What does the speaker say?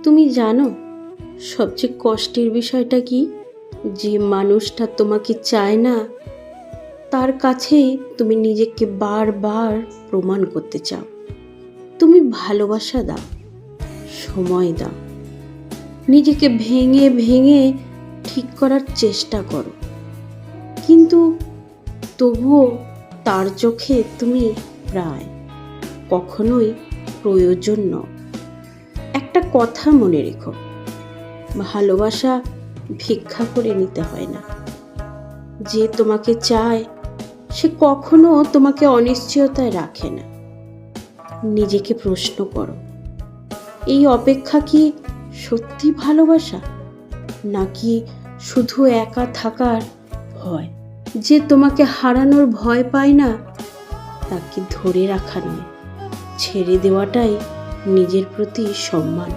তুমি জানো সবচেয়ে কষ্টের বিষয়টা কি? যে মানুষটা তোমাকে চায় না তার কাছেই তুমি নিজেকে বারবার প্রমাণ করতে চাও। তুমি ভালোবাসা দাও, সময় দাও, নিজেকে ভেঙে ভেঙে ঠিক করার চেষ্টা করো, কিন্তু তবুও তার চোখে তুমি প্রায় কখনোই প্রয়োজন নও। একটা কথা মনে রেখো, ভালোবাসা ভিক্ষা করে নিতে হয় না। যে তোমাকে চায় সে কখনো তোমাকে অনিশ্চয়তায় রাখে না। নিজেকে প্রশ্ন করো, এই অপেক্ষা কি সত্যি ভালোবাসা, নাকি শুধু একা থাকার ভয়? যে তোমাকে হারানোর ভয় পায় না তাকে ধরে রাখা নয়, ছেড়ে দেওয়াটাই নিজের প্রতি সম্মান।